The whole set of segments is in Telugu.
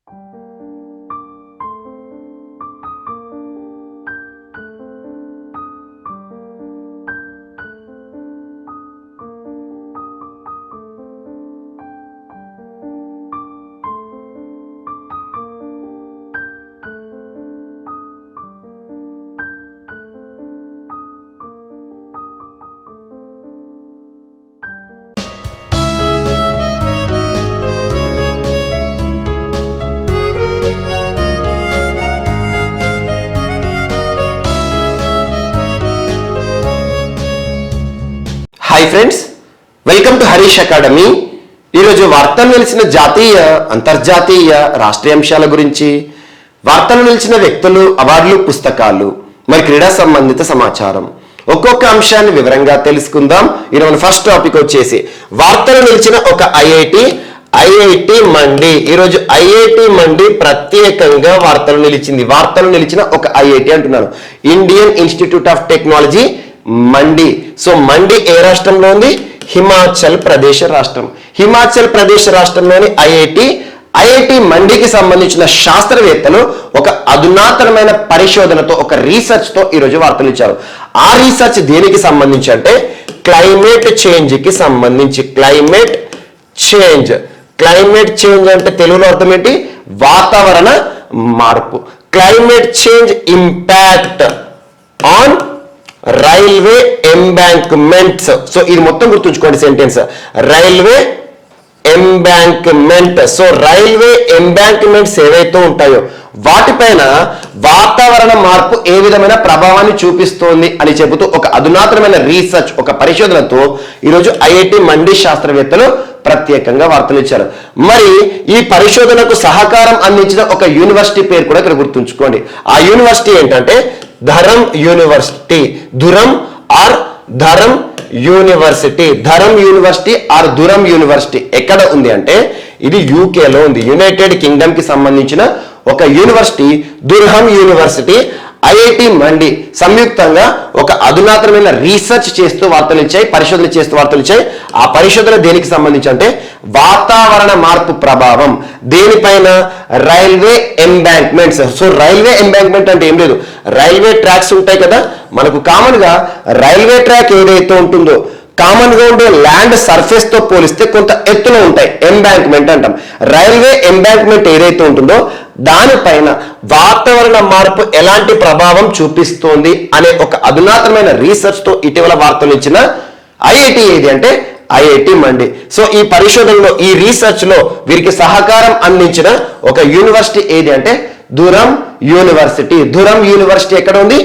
Hi friends, welcome to Harish academy. ఈరోజు వార్తలు నిలిచిన జాతీయ, అంతర్జాతీయ, రాష్ట్రీయ అంశాల గురించి, వార్తలు నిలిచిన వ్యక్తులు, అవార్డులు, పుస్తకాలు, మరి క్రీడా సంబంధిత సమాచారం, ఒక్కొక్క అంశాన్ని వివరంగా తెలుసుకుందాం. ఈరోజు ఫస్ట్ టాపిక్ వచ్చేసి వార్తలు నిలిచిన ఒక ఐఐటి మండి. ఈరోజు ఐఐటి మండి ప్రత్యేకంగా వార్తలు నిలిచిన ఒక ఐఐటి అంటున్నాను, Indian Institute of Technology Mandi. So Mandi ఏ రాష్ట్రంలో ఉంది? హిమాచల్ ప్రదేశ్ రాష్ట్రం. హిమాచల్ ప్రదేశ్ రాష్ట్రంలోని ఐఐటి మండికి సంబంధించిన శాస్త్రవేత్తలు ఒక అధునాతనమైన పరిశోధనతో, ఒక రీసెర్చ్ తో ఈరోజు వార్తలు ఇచ్చారు. ఆ రీసెర్చ్ దేనికి సంబంధించి అంటే క్లైమేట్ చేంజ్ కి సంబంధించి. క్లైమేట్ చేంజ్ అంటే తెలుగులో అర్థం ఏంటి? వాతావరణ మార్పు. Climate change impact on railway embankments. So ఇది మొత్తం గుర్తుంచుకోండి sentence, railway embankment. So railway embankments ఏవైతే ఉంటాయో వాటిపైన వాతావరణ మార్పు ఏ విధమైన ప్రభావాన్ని చూపిస్తోంది అని చెబుతూ ఒక అధునాతనమైన రీసెర్చ్, ఒక పరిశోధనతో ఈరోజు ఐఐటి మండి శాస్త్రవేత్తలు ప్రత్యేకంగా వార్తలు ఇచ్చారు. మరి ఈ పరిశోధనకు సహకారం అందించిన ఒక యూనివర్సిటీ పేరు కూడా ఇక్కడ గుర్తుంచుకోండి. ఆ యూనివర్సిటీ ఏంటంటే Durham university. Durham university or Durham university ఎక్కడ ఉంది అంటే ఇది యూకేలో ఉంది. యునైటెడ్ కింగ్డమ్ కి సంబంధించిన ఒక యూనివర్సిటీ ధుర్హం యూనివర్సిటీ, ఐఐటి మండి సంయుక్తంగా ఒక అధునాతనమైన రీసెర్చ్ చేస్తూ వార్తలు ఇచ్చాయి, పరిశోధన చేస్తూ వార్తలు ఇచ్చాయి. ఆ పరిశోధన దేనికి సంబంధించి అంటే వాతావరణ మార్పు ప్రభావం దేనిపైన? Railway embankments. So railway embankment అంటే ఏం లేదు, రైల్వే ట్రాక్స్ ఉంటాయి కదా మనకు. కామన్ గా రైల్వే ట్రాక్ ఏదైతే ఉంటుందో కామన్ గా ఉండే ల్యాండ్ సర్ఫేస్ తో పోలిస్తే కొంత ఎత్తులో ఉంటాయి, ఎంబాంక్మెంట్ అంటాం. రైల్వే ఎంబాంక్మెంట్ ఏదైతే ఉంటుందో దానిపైన వాతావరణ మార్పు ఎలాంటి ప్రభావం చూపిస్తోంది అనే ఒక అధునాతనమైన రీసెర్చ్ తో ఇటీవల వార్తలు ఇచ్చిన ఐఐటి ఏది అంటే ఐఐటి మండి. సో ఈ పరిశోధనలో, ఈ రీసెర్చ్ లో వీరికి సహకారం అందించిన ఒక యూనివర్సిటీ ఏది అంటే ధురం యూనివర్సిటీ. ధురం యూనివర్సిటీ ఎక్కడ ఉంది?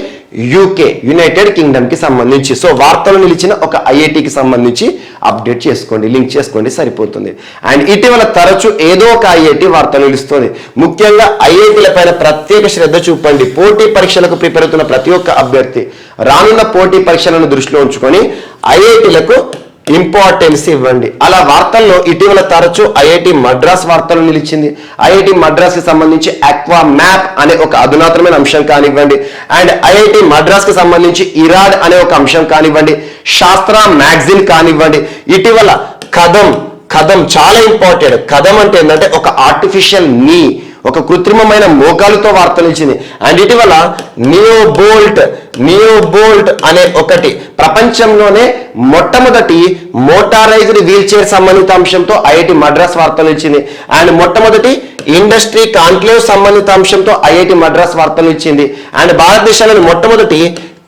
యూకే, యునైటెడ్ కింగ్డమ్ కి సంబంధించి. సో వార్తలు నిలిచిన ఒక ఐఐటికి సంబంధించి అప్డేట్ చేసుకోండి, లింక్ చేసుకోండి, సరిపోతుంది. అండ్ ఇటీవల తరచు ఏదో ఒక ఐఐటి వార్తలు నిలుస్తుంది. ముఖ్యంగా ఐఐటీల పైన ప్రత్యేక శ్రద్ధ చూపండి. పోటీ పరీక్షలకు ప్రిపేర్ అవుతున్న ప్రతి ఒక్క అభ్యర్థి రానున్న పోటీ పరీక్షలను దృష్టిలో ఉంచుకొని ఐఐటీలకు ఇంపార్టెన్స్ ఇవ్వండి. అలా వార్తల్లో ఇటీవల తరచు ఐఐటి మద్రాస్ వార్తలు నిలిచింది. ఐఐటి మద్రాస్ కి సంబంధించి ఆక్వా మ్యాప్ అనే ఒక అధునాతనమైన అంశం కానివ్వండి, అండ్ ఐఐటి మద్రాస్ కి సంబంధించి ఇరాడ్ అనే ఒక అంశం కానివ్వండి, శాస్త్ర మ్యాగజైన్ కానివ్వండి. ఇటీవల కథం చాలా ఇంపార్టెంట్. కథం అంటే ఏంటంటే ఒక ఆర్టిఫిషియల్ నీ, ఒక కృత్రిమమైన మోకాలతో వార్తలు ఇచ్చింది. అండ్ ఇటీవల నియోబోల్ట్ అనే ఒకటి ప్రపంచంలోనే మొట్టమొదటి మోటారైజ్డ్ వీల్ చైర్ సంబంధిత అంశంతో ఐఐటి మద్రాస్ వార్తలు ఇచ్చింది. అండ్ మొట్టమొదటి ఇండస్ట్రీ కాన్క్లేవ్ సంబంధిత అంశంతో ఐఐటి మద్రాస్ వార్తలు ఇచ్చింది. అండ్ భారతదేశంలోని మొట్టమొదటి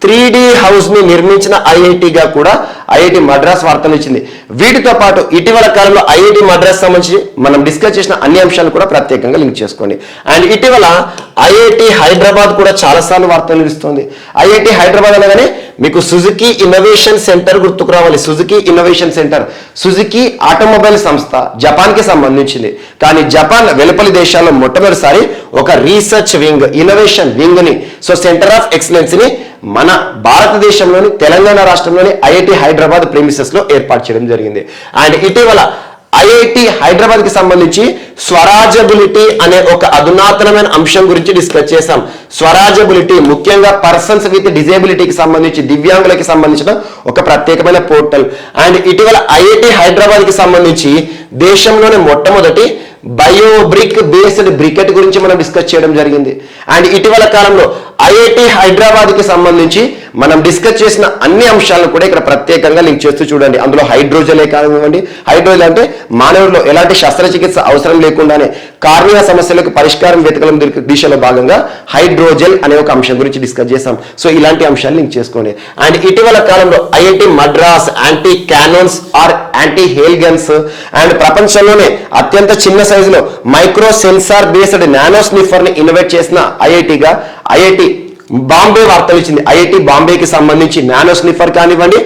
3D హౌస్ ని నిర్మించిన ఐఐటిగా కూడా ఐఐటి మద్రాస్ వార్తలు ఇచ్చింది. వీటితో పాటు ఇటీవల కాలంలో ఐఐటి మద్రాస్ సంబంధించి మనం డిస్కస్ చేసిన అన్ని అంశాలు కూడా ప్రత్యేకంగా లింక్ చేసుకోండి. అండ్ ఇటీవల ఐఐటి హైదరాబాద్ కూడా చాలాసార్లు వార్తలు ఇస్తుంది. ఐఐటి హైదరాబాద్ అనగానే మీకు సుజుకి ఇన్నోవేషన్ సెంటర్ గుర్తుకు రావాలి. Suzuki innovation centre, Suzuki automobile సంస్థ జపాన్ కి సంబంధించింది. కానీ జపాన్ వెలుపలి దేశాల్లో మొట్టమొదటిసారి ఒక రీసెర్చ్ వింగ్, ఇన్నోవేషన్ వింగ్ ని, సో సెంటర్ ఆఫ్ ఎక్సలెన్స్ ని మన భారతదేశంలోని తెలంగాణ రాష్ట్రంలోని ఐఐటి హైదరాబాద్ ప్రెమిసెస్ లో ఏర్పాటు చేయడం జరిగింది. అండ్ ఇటీవల ఐఐటి హైదరాబాద్ కి సంబంధించి స్వరాజబిలిటీ అనే ఒక అధునాతనమైన అంశం గురించి డిస్కస్ చేశాం. స్వరాజబిలిటీ ముఖ్యంగా పర్సన్స్ విత్ డిజేబిలిటీకి సంబంధించి, దివ్యాంగులకి సంబంధించిన ఒక ప్రత్యేకమైన పోర్టల్. అండ్ ఇటీవల ఐఐటి హైదరాబాద్ కి సంబంధించి దేశంలోనే మొట్టమొదటి బయోబ్రిక్ బేస్డ్ బ్రికెట్ గురించి మనం డిస్కస్ చేయడం జరిగింది. అండ్ ఇటీవల కాలంలో ఐఐటి హైదరాబాద్ కి సంబంధించి మనం డిస్కస్ చేసిన అన్ని అంశాలను కూడా ఇక్కడ ప్రత్యేకంగా లింక్ చేస్తూ చూడండి. అందులో హైడ్రోజెలే కానివ్వండి, హైడ్రోజెల్ అంటే మానవుల్లో ఎలాంటి శస్త్రచికిత్స అవసరం లేకుండానే కార్నియా సమస్యలకు పరిష్కారం వెతకడం దిశలో భాగంగా హైడ్రోజెల్ అనే ఒక అంశం గురించి డిస్కస్ చేసాం. సో ఇలాంటి అంశాలు లింక్ చేసుకోండి. అండ్ ఇటీవల కాలంలో IIT Madras anti cannons or anti hail guns and ప్రపంచంలోనే అత్యంత చిన్న సైజులో micro sensor based nano sniffer ని ఇన్నోవేట్ చేసిన ఐఐటిగా ఐఐటి బాంబే వార్తలు ఇచ్చింది. ఐఐటి బాంబేకి సంబంధించి నానో స్నిఫర్ కానివ్వండి,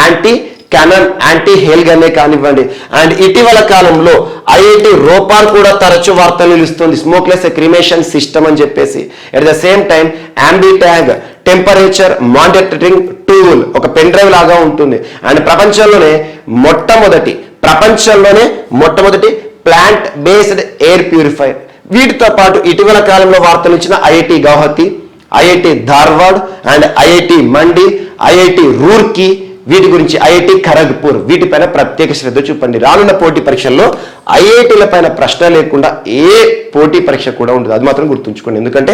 యాంటీ క్యానన్ యాంటీ హెయిల్ గన్నే కానివ్వండి. అండ్ ఇటీవల కాలంలో ఐఐటి రోపార్ కూడా తరచు వార్తలు నిలుస్తుంది, స్మోక్లెస్ క్రిమేషన్ సిస్టమ్ అని చెప్పేసి. At the same time AmbiTag temperature monitoring tool ఒక పెన్ డ్రైవ్ లాగా ఉంటుంది. అండ్ ప్రపంచంలోనే మొట్టమొదటి ప్లాంట్ బేస్డ్ ఎయిర్ ప్యూరిఫైర్. వీటితో పాటు ఇటీవల కాలంలో వార్తలు ఇచ్చిన IIT Guwahati, IIT Dharwad and IIT mandi, IIT Roorkee, వీటి గురించి ఐఐటి ఖరగ్పూర్, వీటిపైన ప్రత్యేక శ్రద్ధ చూపండి. రానున్న పోటీ పరీక్షల్లో ఐఐటీల పైన ప్రశ్న లేకుండా ఏ పోటీ పరీక్ష కూడా ఉండదు, అది మాత్రం గుర్తుంచుకోండి. ఎందుకంటే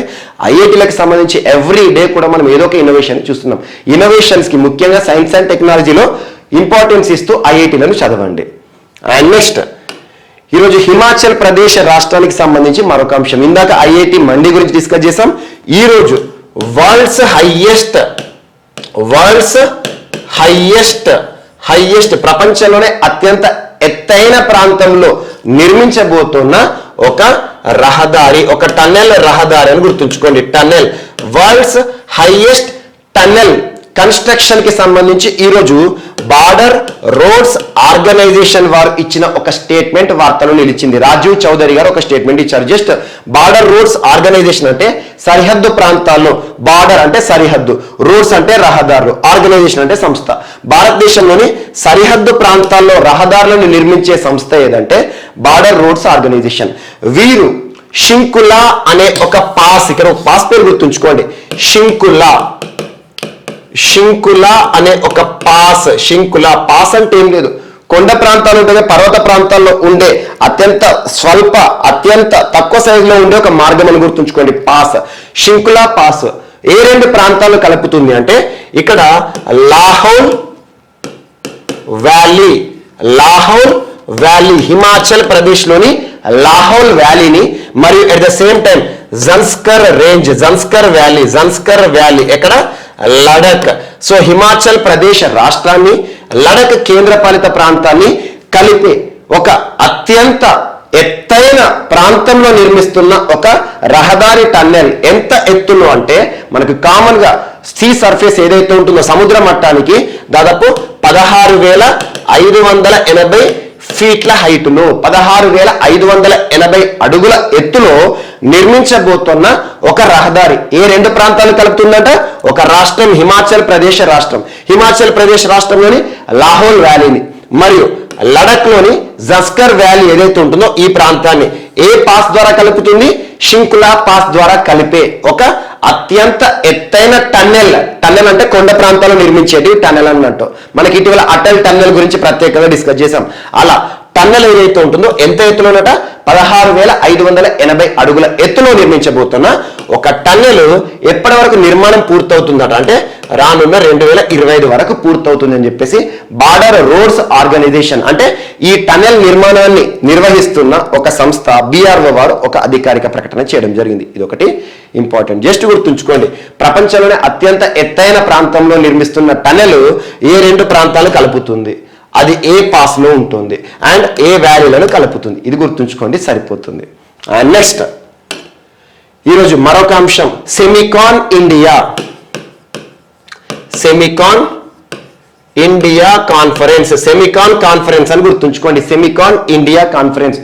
ఐఐటీలకు సంబంధించి ఎవ్రీ డే కూడా మనం ఏదో ఒక ఇన్నోవేషన్ చూస్తున్నాం. ఇన్నోవేషన్స్ కి ముఖ్యంగా సైన్స్ అండ్ టెక్నాలజీలో ఇంపార్టెన్స్ ఇస్తూ ఐఐటీలను చదవండి. అండ్ నెక్స్ట్ ఈరోజు హిమాచల్ ప్రదేశ్ రాష్ట్రానికి సంబంధించి మరొక అంశం. ఇందాక ఐఐటి మండి గురించి డిస్కస్ చేసాం. ఈరోజు వరల్డ్స్ హైయెస్ట్ ప్రపంచంలోనే అత్యంత ఎత్తైన ప్రాంతంలో నిర్మించబోతున్న ఒక రహదారి, ఒక టన్నెల్ రహదారి అని గుర్తుంచుకోండి. Tunnel, world's highest tunnel construction కి సంబంధించి ఈరోజు బార్డర్ రోడ్స్ ఆర్గనైజేషన్ వారు ఇచ్చిన ఒక స్టేట్మెంట్ వార్తలు నిలిచింది. రాజీవ్ చౌదరి గారు ఒక స్టేట్మెంట్ ఇచ్చారు. జస్ట్ బార్డర్ రోడ్స్ ఆర్గనైజేషన్ అంటే సరిహద్దు ప్రాంతాల్లో, బార్డర్ అంటే సరిహద్దు, రోడ్స్ అంటే రహదారులు, ఆర్గనైజేషన్ అంటే సంస్థ. భారతదేశంలోని సరిహద్దు ప్రాంతాల్లో రహదారులను నిర్మించే సంస్థ ఏదంటే బార్డర్ రోడ్స్ ఆర్గనైజేషన్. వీరు షింకులా అనే ఒక పాస్, ఇక్కడ ఒక పాస్ పేరు గుర్తుంచుకోండి, షింకులా అనే ఒక పాస్. షింకులా పాస్ అంటే ఏం లేదు, కొండ ప్రాంతాలు ఉంటుంది, పర్వత ప్రాంతాల్లో ఉండే అత్యంత తక్కువ సైజులో ఉండే ఒక మార్గం అని గుర్తుంచుకోండి, పాస్. షింకులా పాస్ ఏ రెండు ప్రాంతాలు కలుపుతుంది అంటే ఇక్కడ లాహౌల్ వ్యాలీ హిమాచల్ ప్రదేశ్ లోని లాహౌల్ వ్యాలీని మరియు at the same time Zanskar valley ఎక్కడ లడక్. సో హిమాచల్ ప్రదేశ్ రాష్ట్రాన్ని లడక్ కేంద్రపాలిత ప్రాంతాన్ని కలిపి ఒక అత్యంత ఎత్తైన ప్రాంతంలో నిర్మిస్తున్న ఒక రహదారి టన్నెల్. ఎంత ఎత్తులో అంటే మనకు కామన్ గా సీ సర్ఫేస్ ఏదైతే ఉంటుందో సముద్ర మట్టానికి దాదాపు 16,580 ఫీట్ల హైటులో, 16,580 అడుగుల ఎత్తులో నిర్మించబోతున్న ఒక రహదారి ఏ రెండు ప్రాంతాలు కలుపుతుందంట? ఒక రాష్ట్రం హిమాచల్ ప్రదేశ్ రాష్ట్రంలోని లాహౌల్ వ్యాలీని మరియు లడక్ లోని జస్కర్ వ్యాలీ ఏదైతే ఉంటుందో ఈ ప్రాంతాన్ని ఏ పాస్ ద్వారా కలుపుతుంది? షింకులా పాస్ ద్వారా కలిపే ఒక అత్యంత ఎత్తైన టన్నెల్ అంటే కొండ ప్రాంతాల్లో నిర్మించేది టన్నెల్ అన్నట్టు. మనకి ఇటీవల అటల్ టన్నెల్ గురించి ప్రత్యేకంగా డిస్కస్ చేసాం. అలా టన్నెల్ ఏదైతే ఉంటుందో ఎంత ఎత్తులోనట? 16,580 అడుగుల ఎత్తులో నిర్మించబోతున్న ఒక టన్నెల్ ఎప్పటి వరకు నిర్మాణం పూర్తవుతుందట అంటే రానున్న 2025 వరకు పూర్తవుతుంది అని చెప్పేసి బార్డర్ రోడ్స్ ఆర్గనైజేషన్ అంటే ఈ టన్నెల్ నిర్మాణాన్ని నిర్వహిస్తున్న ఒక సంస్థ BRO వారు ఒక అధికారిక ప్రకటన చేయడం జరిగింది. ఇది ఒకటి ఇంపార్టెంట్, జస్ట్ గుర్తుంచుకోండి. ప్రపంచంలోనే అత్యంత ఎత్తైన ప్రాంతంలో నిర్మిస్తున్న టన్నెల్ ఏ రెండు ప్రాంతాలు కలుపుతుంది, అది ఏ పాస్ లో ఉంటుంది అండ్ ఏ వ్యాలీలను కలుపుతుంది, ఇది గుర్తుంచుకోండి సరిపోతుంది. అండ్ నెక్స్ట్ ఈరోజు మరొక అంశం సెమికాన్ ఇండియా కాన్ఫరెన్స్ అని గుర్తుంచుకోండి. సెమికాన్ ఇండియా కాన్ఫరెన్స్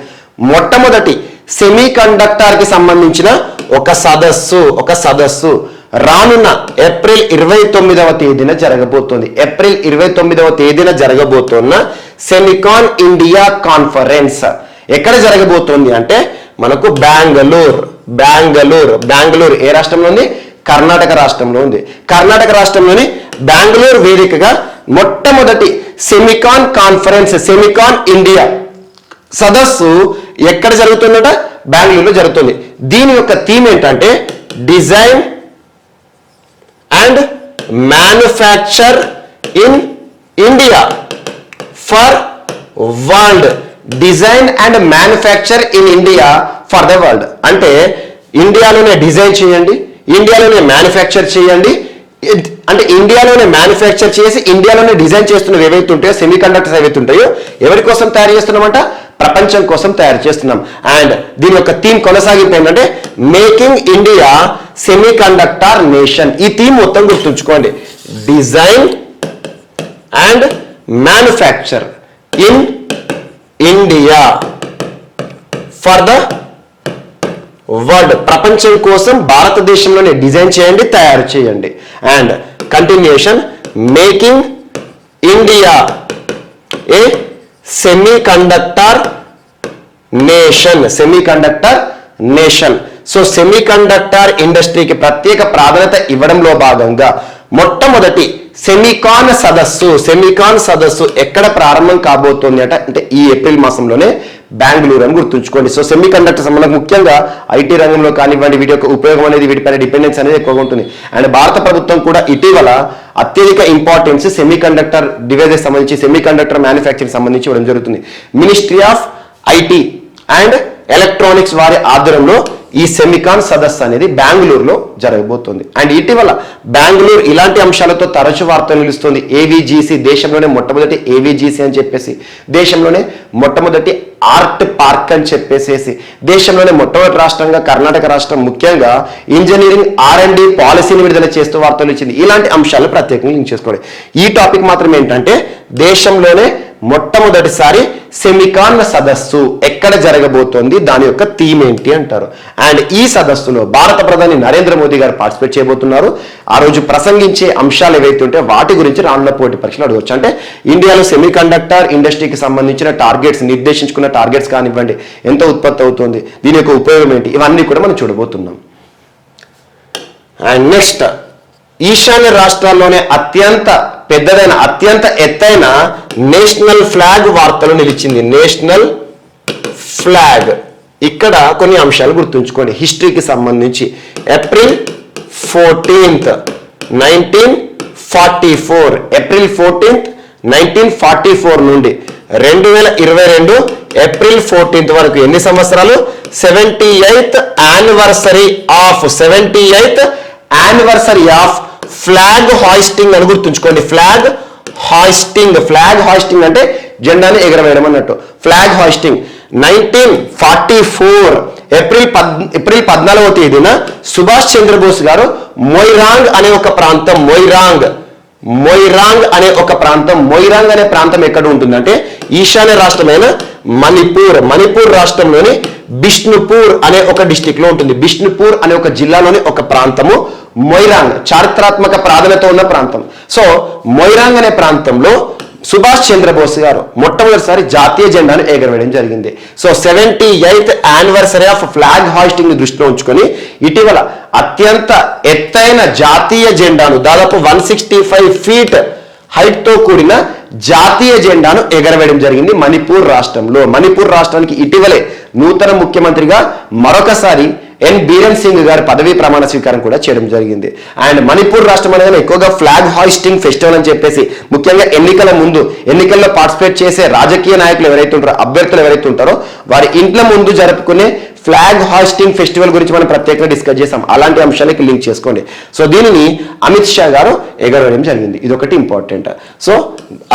మొట్టమొదటి సెమీ కండక్టర్ కి సంబంధించిన ఒక సదస్సు రానున్న ఏప్రిల్ 29వ తేదీన జరగబోతున్న సెమికాన్ ఇండియా కాన్ఫరెన్స్ ఎక్కడ జరగబోతోంది అంటే మనకు బెంగళూరు ఏ రాష్ట్రంలో ఉంది? కర్ణాటక రాష్ట్రంలో ఉంది. కర్ణాటక రాష్ట్రంలోని బెంగళూరు వేదికగా మొట్టమొదటి సెమికాన్ ఇండియా సదస్సు ఎక్కడ జరుగుతుందట? బెంగళూరులో జరుగుతుంది. దీని యొక్క థీమ్ ఏంటంటే design and manufacture in India for world. Design and manufacture in India for the world అంటే ఇండియాలోనే డిజైన్ చేయండి, ఇండియాలోనే మ్యానుఫ్యాక్చర్ చేయండి. అంటే ఇండియాలోనే మ్యానుఫ్యాక్చర్ చేసి ఇండియాలోనే డిజైన్ చేస్తున్నవి ఏవైతే ఉంటాయో, సెమీ కండక్టర్స్ ఏవైతే ఉంటాయో ఎవరి కోసం తయారు చేస్తున్నామంట? ప్రపంచం కోసం తయారు చేస్తున్నాం. అండ్ దీని యొక్క థీమ్ కొనసాగింపు ఏంటంటే making India semi conductor nation. ఈ థీమ్ మొత్తం గుర్తుంచుకోండి. Design and manufacture in India for the world. ప్రపంచం కోసం భారతదేశంలోనే డిజైన్ చేయండి, తయారు చేయండి. And continuation making India A semi conductor nation. Semi conductor nation. So semi conductor ఇండస్ట్రీకి ప్రత్యేక ప్రాధాన్యత ఇవ్వడంలో భాగంగా మొట్టమొదటి సెమికాన్ సదస్సు ఎక్కడ ప్రారంభం కాబోతోంది అంటే ఈ ఏప్రిల్ మాసంలోనే బెంగళూరు అని గుర్తుంచుకోండి. సో సెమీ కండక్టర్స్ మనకు ముఖ్యంగా ఐటీ రంగంలో కానివ్వండి, వీటి యొక్క ఉపయోగం అనేది, వీటిపైన డిపెండెన్స్ అనేది ఎక్కువగా ఉంటుంది. అండ్ భారత ప్రభుత్వం కూడా ఇటీవల అత్యధిక ఇంపార్టెన్స్ సెమీ కండక్టర్ డివైజెస్ సంబంధించి, సెమీ కండక్టర్ మ్యానుఫ్యాక్చరింగ్ సంబంధించి ఇవ్వడం జరుగుతుంది. Ministry of IT and electronics వారి ఆధ్వర్యంలో ఈ సెమికాన్ సదస్సు అనేది బెంగళూరులో జరగబోతోంది. అండ్ ఇటీవల బెంగళూరు ఇలాంటి అంశాలతో తరచు వార్తలు నిలుస్తుంది. ఏవిజిసి, దేశంలోనే మొట్టమొదటి ఏవిజిసి అని చెప్పేసి, దేశంలోనే మొట్టమొదటి ఆర్ట్ పార్క్ అని చెప్పేసేసి, దేశంలోనే మొట్టమొదటి రాష్ట్రంగా కర్ణాటక రాష్ట్రం ముఖ్యంగా ఇంజనీరింగ్ R&D పాలసీని విడుదల చేస్తూ వార్తలు ఇచ్చింది. ఇలాంటి అంశాలను ప్రత్యేకంగా లింక్ చేసుకోండి. ఈ టాపిక్ మాత్రం ఏంటంటే దేశంలోనే మొట్టమొదటిసారి సెమికాన్ సదస్సు ఎక్కడ జరగబోతోంది, దాని యొక్క థీమ్ ఏంటి అంటారు. అండ్ ఈ సదస్సులో భారత ప్రధాని నరేంద్ర మోదీ గారు పార్టిసిపేట్ చేయబోతున్నారు. ఆ రోజు ప్రసంగించే అంశాలు ఏవైతే ఉంటే వాటి గురించి రానున్న పోటీ పరీక్షలు అడగవచ్చు. అంటే ఇండియాలో సెమీ కండక్టర్ ఇండస్ట్రీకి సంబంధించిన టార్గెట్స్, నిర్దేశించుకున్న టార్గెట్స్ కానివ్వండి, ఎంత ఉత్పత్తి అవుతుంది, దీని యొక్క ఉపయోగం ఏంటి, ఇవన్నీ కూడా మనం చూడబోతున్నాం. అండ్ నెక్స్ట్, ఈశాన్య రాష్ట్రాల్లోనే అత్యంత పెద్దదైన, అత్యంత ఎత్తైన నేషనల్ ఫ్లాగ్ వార్తలు నిలిచింది. National flag. ఇక్కడ కొన్ని అంశాలు గుర్తుంచుకోండి హిస్టరీకి సంబంధించి. ఏప్రిల్ 14th 1944, ఏప్రిల్ 14th 1944 నుండి 2022 ఏప్రిల్ 14th వరకు ఎన్ని సంవత్సరాలు? 78th anniversary of flag hoisting అని గుర్తుంచుకోండి. ఫ్లాగ్ హాయిస్టింగ్ అంటే జెండాని ఎగరవేయడం అన్నట్టు. ఫ్లాగ్ హాయిస్టింగ్ 1944 ఏప్రిల్ 14వ తేదీన సుభాష్ చంద్రబోస్ గారు మొయిరాంగ్ అనే ఒక ప్రాంతం, మొయిరాంగ్ అనే ప్రాంతం ఎక్కడ ఉంటుందంటే ఈశాన్య రాష్ట్రమైన మణిపూర్ రాష్ట్రంలోని బిష్ణుపూర్ అనే ఒక డిస్టిక్ లో ఉంటుంది. బిష్ణుపూర్ అనే ఒక జిల్లాలోని ఒక ప్రాంతము మొయిరాంగ్, చారిత్రాత్మక ప్రాధాన్యత ఉన్న ప్రాంతం. సో మొయిరాంగ్ అనే ప్రాంతంలో సుభాష్ చంద్రబోస్ గారు మొట్టమొదటిసారి జాతీయ జెండాను ఎగరవేయడం జరిగింది. So 78th anniversary of flag hoisting ని దృష్టిలో ఉంచుకొని ఇటీవల అత్యంత ఎత్తైన జాతీయ జెండాను, దాదాపు 165 feet హైట్ తో కూడిన జాతీయ జెండాను ఎగరవేయడం జరిగింది మణిపూర్ రాష్ట్రంలో. మణిపూర్ రాష్ట్రానికి ఇటీవలే నూతన ముఖ్యమంత్రిగా మరొకసారి ఎన్ బీరెన్ సింగ్ గారు పదవీ ప్రమాణ స్వీకారం కూడా చేయడం జరిగింది. అండ్ మణిపూర్ రాష్ట్రం అనేది ఎక్కువగా ఫ్లాగ్ హాయిస్టింగ్ ఫెస్టివల్ అని చెప్పేసి, ముఖ్యంగా ఎన్నికల ముందు ఎన్నికల్లో పార్టిసిపేట్ చేసే రాజకీయ నాయకులు ఎవరైతే ఉంటారో, అభ్యర్థులు ఎవరైతే ఉంటారో వారి ఇంట్ల ముందు జరుపుకునే ఫ్లాగ్ హాయిస్టింగ్ ఫెస్టివల్ గురించి మనం ప్రత్యేకంగా డిస్కస్ చేసాం. అలాంటి అంశాలకి లింక్ చేసుకోండి. సో దీనిని అమిత్ షా గారు ఎగరవేయడం జరిగింది. ఇది ఒకటి ఇంపార్టెంట్. సో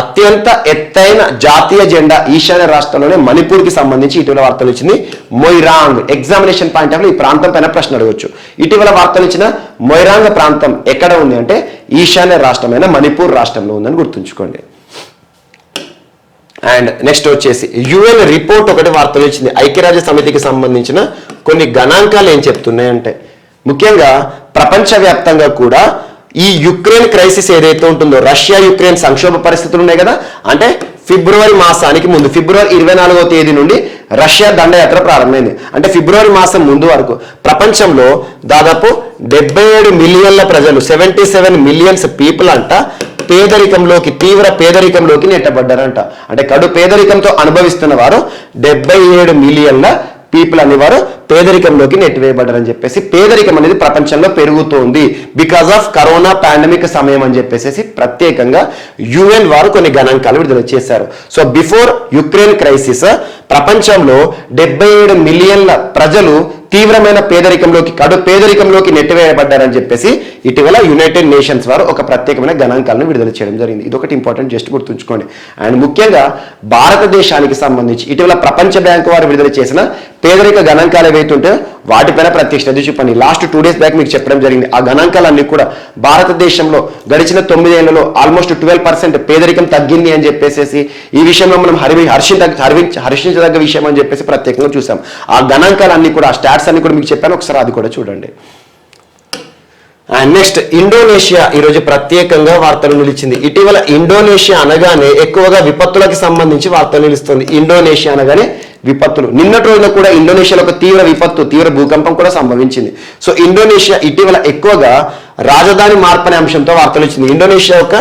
అత్యంత ఎత్తైన జాతీయ జెండా ఈశాన్య రాష్ట్రంలోనే మణిపూర్కి సంబంధించి ఇటీవల వార్తలు ఇచ్చింది మొయిరాంగ్. ఎగ్జామినేషన్ పాయింట్ ఆఫ్ ఈ ప్రాంతం పైన ప్రశ్న అడగవచ్చు. ఇటీవల వార్తలు ఇచ్చిన మొయిరాంగ్ ప్రాంతం ఎక్కడ ఉంది అంటే ఈశాన్య రాష్ట్రమైన మణిపూర్ రాష్ట్రంలో ఉందని గుర్తుంచుకోండి. అండ్ నెక్స్ట్ వచ్చేసి UN రిపోర్ట్ ఒకటి వార్తలు ఇచ్చింది. ఐక్యరాజ్య సమితికి సంబంధించిన కొన్ని గణాంకాలు ఏం చెప్తున్నాయంటే, ముఖ్యంగా ప్రపంచవ్యాప్తంగా కూడా ఈ యుక్రెయిన్ క్రైసిస్ ఏదైతే ఉంటుందో, రష్యా యుక్రెయిన్ సంక్షోభ పరిస్థితులు ఉన్నాయి కదా, అంటే ఫిబ్రవరి మాసానికి ముందు, ఫిబ్రవరి 24వ తేదీ నుండి రష్యా దండయాత్ర ప్రారంభమైంది. అంటే ఫిబ్రవరి మాసం ముందు వరకు ప్రపంచంలో దాదాపు 77 మిలియన్ల ప్రజలు 77 మిలియన్స్ పీపుల్ అంట పేదరికంలోకి, తీవ్ర పేదరికంలోకి నెట్టబడ్డారంట. అంటే కడు పేదరికంతో అనుభవిస్తున్న వారు 77 మిలియన్ల పీపుల్ అనేవారు పేదరికంలోకి నెట్టివేయబడ్డారని చెప్పేసి, పేదరికం అనేది ప్రపంచంలో పెరుగుతోంది బికాస్ ఆఫ్ కరోనా పాండమిక్ సమయం అని చెప్పేసి ప్రత్యేకంగా UN వారు కొన్ని గణాంకాలు విడుదల చేశారు. సో బిఫోర్ యుక్రెయిన్ క్రైసిస్ ప్రపంచంలో 77 మిలియన్ల ప్రజలు తీవ్రమైన పేదరికంలోకి, కడు పేదరికంలోకి నెట్టివేయబడ్డారని చెప్పేసి ఇటీవల యునైటెడ్ నేషన్స్ వారు ఒక ప్రత్యేకమైన గణాంకాలను విడుదల చేయడం జరిగింది. ఇది ఒకటి ఇంపార్టెంట్, జస్ట్ గుర్తుంచుకోండి. అండ్ ముఖ్యంగా భారతదేశానికి సంబంధించి ఇటీవల ప్రపంచ బ్యాంకు వారు విడుదల చేసిన పేదరిక గణాంకాలు ఏవైతుంటే వాటిపైన ప్రత్యేక శ్రద్ధ చూపండి. లాస్ట్ 2 days బ్యాక్ మీకు చెప్పడం జరిగింది. ఆ గణాంకాలన్నీ కూడా భారతదేశంలో గడిచిన 9 ఏళ్లలో ఆల్మోస్ట్ 12% పేదరికం తగ్గింది అని చెప్పేసి, ఈ విషయంలో మనం హర్షించదగ్గ విషయం అని చెప్పేసి ప్రత్యేకంగా చూసాం. ఆ గణాంకాలన్నీ కూడా, ఆ స్టాట్స్ అన్ని కూడా మీకు చెప్పాను, ఒకసారి అది కూడా చూడండి. అండ్ నెక్స్ట్ ఇండోనేషియా ఈరోజు ప్రత్యేకంగా వార్తలు నిలిచింది. ఇటీవల ఇండోనేషియా అనగానే ఎక్కువగా విపత్తులకి సంబంధించి వార్తలు నిలుస్తుంది. ఇండోనేషియా అనగానే విపత్తులు. నిన్నటి రోజున కూడా ఇండోనేషియాలో ఒక తీవ్ర భూకంపం కూడా సంభవించింది. సో ఇండోనేషియా ఇటీవల ఎక్కువగా రాజధాని మార్పు అనే అంశంతో వార్తలు ఇచ్చింది. ఇండోనేషియా యొక్క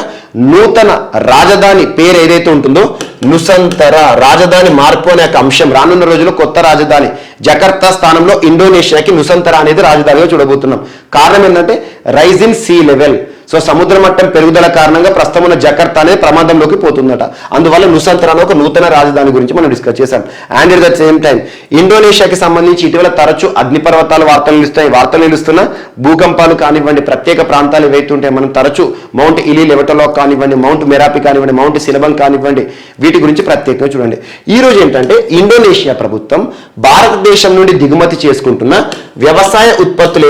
నూతన రాజధాని పేరు ఏదైతే ఉంటుందో నుసంతర, రాజధాని మార్పు అనే ఒక అంశం. రానున్న రోజుల్లో కొత్త రాజధాని జకర్తా స్థానంలో ఇండోనేషియాకి నుసంతర అనేది రాజధానిగా చూడబోతున్నాం. కారణం ఏంటంటే rise in sea level. So సముద్ర మట్టం పెరుగుదల కారణంగా ప్రస్తుతం ఉన్న జకర్తా అనేది ప్రమాదంలోకి పోతుందట. అందువల్ల నుసంతర అనే ఒక నూతన రాజధాని గురించి మనం డిస్కస్ చేశాం. And at the same time ఇండోనేషియాకి సంబంధించి ఇటీవల తరచూ అగ్నిపర్వతాలు వార్తలు నిలుస్తున్న భూకంపాలు కానివ్వండి, ప్రత్యేక ప్రాంతాలు ఏవైతుంటే మనం తరచూ మౌంట్ ఇలీ లెవటలో కానివ్వండి, మౌంట్ మెరాపి కానివ్వండి, మౌంట్ సిలబం కానివ్వండి, వీటి గురించి ప్రత్యేకంగా చూడండి. ఈ రోజు ఏంటంటే ఇండోనేషియా ప్రభుత్వం భారతదేశం నుండి దిగుమతి చేసుకుంటున్న వ్యవసాయ ఉత్పత్తులు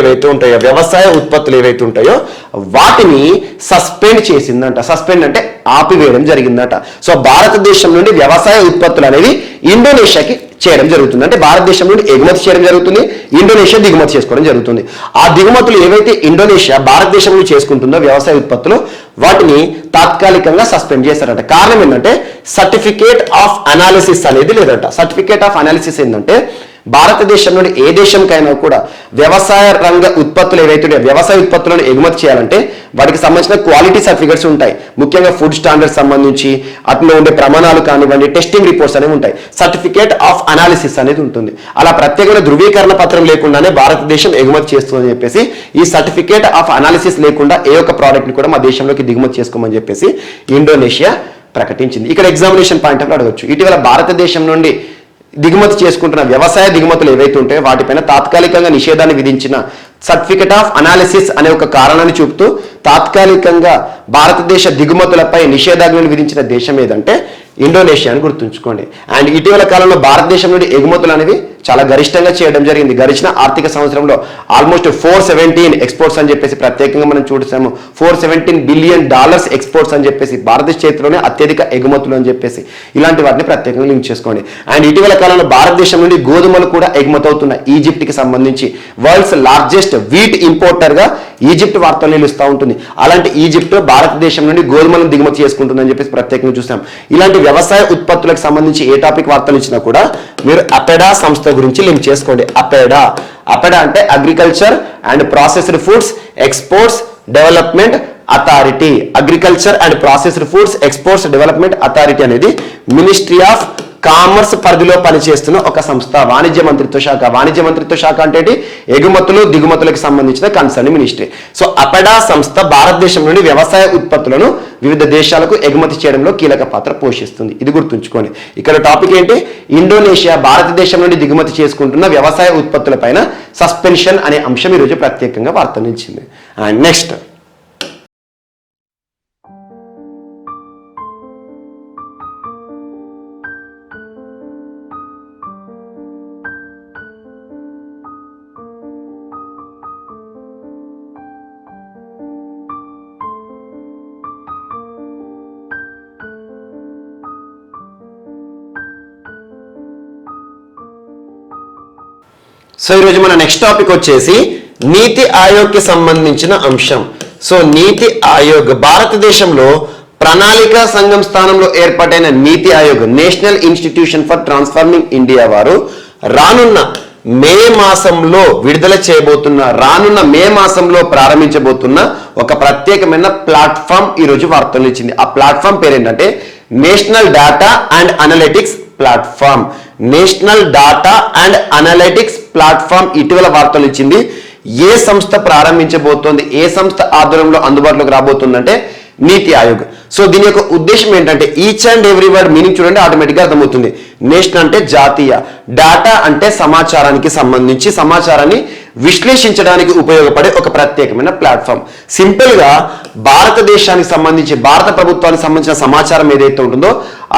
ఏవైతే ఉంటాయో వాటిని సస్పెండ్ చేసిందంట. సస్పెండ్ అంటే ఆపివేయడం జరిగిందట. సో భారతదేశం నుండి వ్యవసాయ ఉత్పత్తులు అనేవి ఇండోనేషియాకి చేయడం జరుగుతుంది. అంటే భారతదేశం నుండి ఎగుమతి చేయడం జరుగుతుంది, ఇండోనేషియా దిగుమతి చేసుకోవడం జరుగుతుంది. ఆ దిగుమతులు ఏవైతే ఇండోనేషియా భారతదేశం నుండి చేసుకుంటుందో వ్యవసాయ ఉత్పత్తులు, వాటిని తాత్కాలికంగా సస్పెండ్ చేశారట. కారణం ఏంటంటే సర్టిఫికేట్ ఆఫ్ అనాలిసిస్ అనేది లేదట. సర్టిఫికేట్ ఆఫ్ అనాలిసిస్ ఏంటంటే భారతదేశం నుండి ఏ దేశంకైనా కూడా వ్యవసాయ రంగ ఉత్పత్తులు ఏవైతే వ్యవసాయ ఉత్పత్తులను ఎగుమతి చేయాలంటే వాటికి సంబంధించిన క్వాలిటీ సర్టిఫికేట్స్ ఉంటాయి. ముఖ్యంగా ఫుడ్ స్టాండర్డ్స్ సంబంధించి అట్లా ఉండే ప్రమాణాలు కానివ్వండి, టెస్టింగ్ రిపోర్ట్స్ అనేవి ఉంటాయి. సర్టిఫికేట్ ఆఫ్ అనాలిసిస్ అనేది ఉంటుంది. అలా ప్రత్యేకమైన ధృవీకరణ పత్రం లేకుండానే భారతదేశం ఎగుమతి చేస్తుందని చెప్పేసి, ఈ సర్టిఫికేట్ ఆఫ్ అనాలిసిస్ లేకుండా ఏ ఒక్క ప్రోడక్ట్ ని కూడా మా దేశంలోకి దిగుమతి చేసుకోమని చెప్పేసి ఇండోనేషియా ప్రకటించింది. ఇక్కడ ఎగ్జామినేషన్ పాయింట్ ఆఫ్ అడగచ్చు. ఇటీవల భారతదేశం నుండి దిగుమతి చేసుకుంటున్న వ్యవసాయ దిగుమతులు ఏవైతే ఉంటాయో వాటిపైన తాత్కాలికంగా నిషేధాన్ని విధించిన సర్టిఫికేట్ ఆఫ్ అనాలిసిస్ అనే ఒక కారణాన్ని చూపుతూ తాత్కాలికంగా భారతదేశ దిగుమతులపై నిషేధాజ్ఞను విధించిన దేశం ఏదంటే ఇండోనేషియా అని గుర్తుంచుకోండి. అండ్ ఇటీవల కాలంలో భారతదేశం నుండి ఎగుమతులు అనేవి చాలా గరిష్టంగా చేయడం జరిగింది. గడిచిన ఆర్థిక సంవత్సరంలో ఆల్మోస్ట్ 417 ఎక్స్పోర్ట్స్ అని చెప్పేసి ప్రత్యేకంగా మనం చూసాము. $417 బిలియన్ ఎక్స్పోర్ట్స్ అని చెప్పేసి, భారతదేశ చేతిలోనే అత్యధిక ఎగుమతులు అని చెప్పేసి ఇలాంటి వాటిని ప్రత్యేకంగా లింక్ చేసుకోండి. అండ్ ఇటీవల కాలంలో భారతదేశం నుండి గోధుమలు కూడా ఎగుమతి అవుతున్నాయి. ఈజిప్ట్కి సంబంధించి వరల్డ్స్ లార్జెస్ట్ వీట్ ఇంపోర్టర్ గా ఈజిప్ట్ వార్తలు నిలుస్తూ ఉంటుంది. అలాంటి ఈజిప్ట్ భారతదేశం నుండి గోధుమలను దిగుమతి చేసుకుంటుందని చెప్పేసి ప్రత్యేకంగా చూసాం. ఇలాంటి వ్యవసాయ ఉత్పత్తులకు సంబంధించి ఏ టాపిక్ వార్తలు ఇచ్చినా కూడా మీరు అపెడా సంస్థ గురించి లింక్ చేసుకోండి. అపెడా అంటే agriculture and processed foods exports development authority. Agriculture and processed foods exports development authority అనేది మినిస్ట్రీ ఆఫ్ కామర్స్ పరిధిలో పనిచేస్తున్న ఒక సంస్థ. వాణిజ్య మంత్రిత్వ శాఖ అంటే ఎగుమతులు దిగుమతులకు సంబంధించిన కన్సర్న్ మినిస్ట్రీ. సో అపెడా సంస్థ భారతదేశం నుండి వ్యవసాయ ఉత్పత్తులను వివిధ దేశాలకు ఎగుమతి చేయడంలో కీలక పాత్ర పోషిస్తుంది. ఇది గుర్తుంచుకోండి. ఇక్కడ టాపిక్ ఏంటి? ఇండోనేషియా భారతదేశం నుండి దిగుమతి చేసుకుంటున్న వ్యవసాయ ఉత్పత్తులపైన సస్పెన్షన్ అనే అంశం ఈరోజు ప్రత్యేకంగా వార్త నిలిచింది. అండ్ నెక్స్ట్ సో ఈరోజు మన నెక్స్ట్ టాపిక్ వచ్చేసి నీతి ఆయోగ్కి సంబంధించిన అంశం. సో నీతి ఆయోగ్ భారతదేశంలో ప్రణాళికా సంఘం స్థానంలో ఏర్పాటైన నీతి Aayog national institution for transforming India వారు రానున్న మే మాసంలో విడుదల చేయబోతున్న మే మాసంలో ప్రారంభించబోతున్న ఒక ప్రత్యేకమైన ప్లాట్ఫామ్ ఈరోజు వార్తలు ఇచ్చింది. ఆ ప్లాట్ఫామ్ పేరు ఏంటంటే national data and analytics platform. National data and analytics platform ఇటీవల వార్తలు ఇచ్చింది. ఏ సంస్థ ప్రారంభించబోతోంది, ఏ సంస్థ ఆధ్వర్యంలో అందుబాటులోకి రాబోతుందంటే నీతి ఆయోగ్. సో దీని యొక్క ఉద్దేశం ఏంటంటే each and every word meaning చూడండి, ఆటోమేటిక్గా అర్థమవుతుంది. నేషనల్ అంటే జాతీయ, డాటా అంటే సమాచారానికి సంబంధించి సమాచారాన్ని విశ్లేషించడానికి ఉపయోగపడే ఒక ప్రత్యేకమైన ప్లాట్ఫామ్. సింపుల్ గా భారతదేశానికి సంబంధించి భారత ప్రభుత్వానికి సంబంధించిన సమాచారం ఏదైతే ఉంటుందో